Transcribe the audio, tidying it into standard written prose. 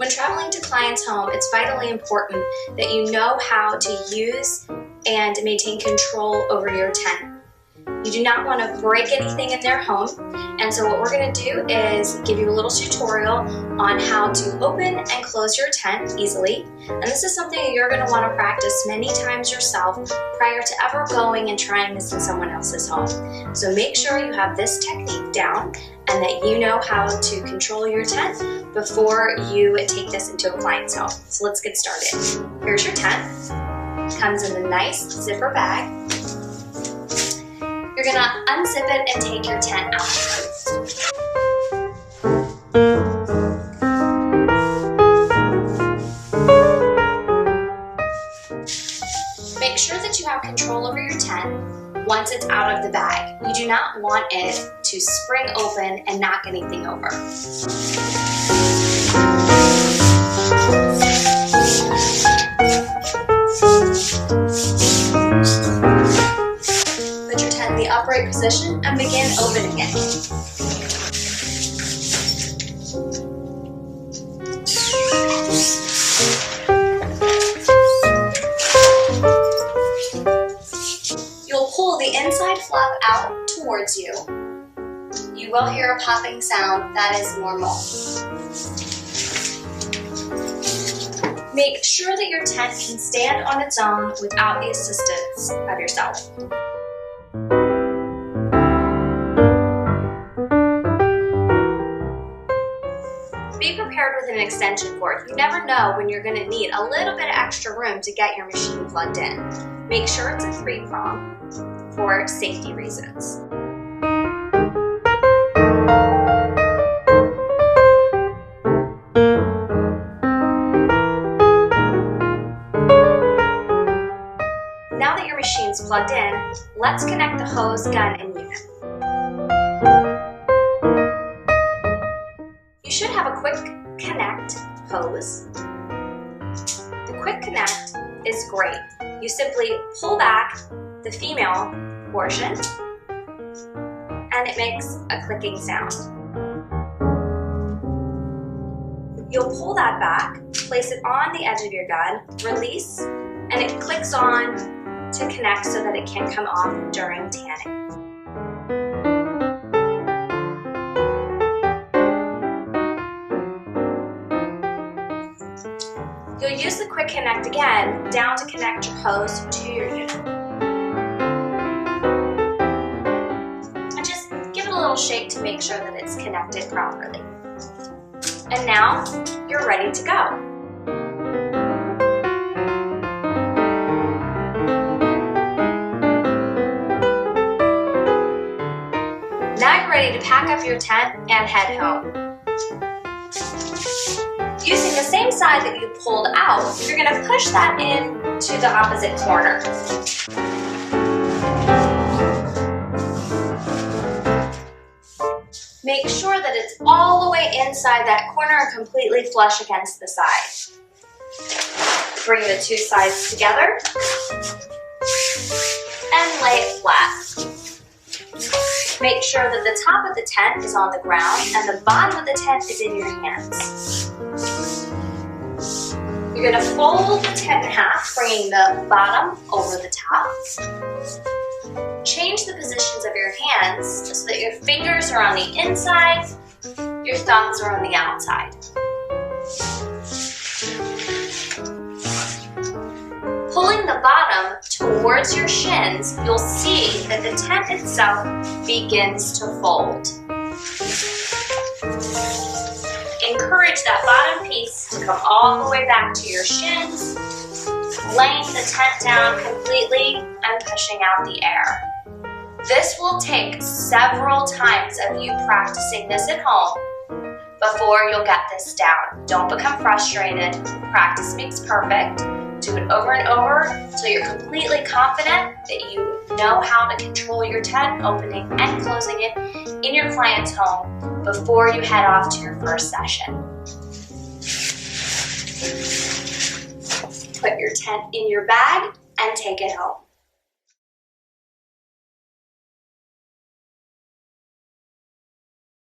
When traveling to clients' home, it's vitally important that you know how to use and maintain control over your tent. You do not want to break anything in their home, and so what we're going to do is give you a little tutorial on how to open and close your tent easily. And this is something that you're going to want to practice many times yourself prior to ever going and trying this in someone else's home. So make sure you have this technique down and that you know how to control your tent before you take this into a client's home. So let's get started. Here's your tent. It comes in a nice zipper bag. You're gonna unzip it and take your tent out. Make sure that you have control over your tent once it's out of the bag. You do not want it to spring open and knock anything over. Put your tent in the upright position and begin opening it. You'll pull the inside flap out towards you. You will hear a popping sound. That is normal. Make sure that your tent can stand on its own without the assistance of yourself. Be prepared with an extension cord. You never know when you're going to need a little bit of extra room to get your machine plugged in. Make sure it's a 3-prong for safety reasons. Now that your machine's plugged in, let's connect the hose, gun, and unit. You should have a quick connect hose. The quick connect is great. You simply pull back the female portion and it makes a clicking sound. You'll pull that back, place it on the edge of your gun, release, and it clicks on to connect so that it can come off during tanning. You'll use the quick connect again down to connect your hose to your unit. And just give it a little shake to make sure that it's connected properly. And now you're ready to go. Now you're ready to pack up your tent and head home. Using the same side that you pulled out, you're going to push that in to the opposite corner. Make sure that it's all the way inside that corner and completely flush against the side. Bring the two sides together and lay it flat. Make sure that the top of the tent is on the ground and the bottom of the tent is in your hands. You're going to fold the tent in half, bringing the bottom over the top. Change the positions of your hands so that your fingers are on the inside, your thumbs are on the outside. Pulling the bottom towards your shins, you'll see that the tent itself begins to fold. Encourage that bottom piece to come all the way back to your shins, laying the tent down completely and pushing out the air. This will take several times of you practicing this at home before you'll get this down. Don't become frustrated. Practice makes perfect. Do it over and over until you're completely confident that you know how to control your tent, opening and closing it in your client's home before you head off to your first session. Put your tent in your bag and take it home.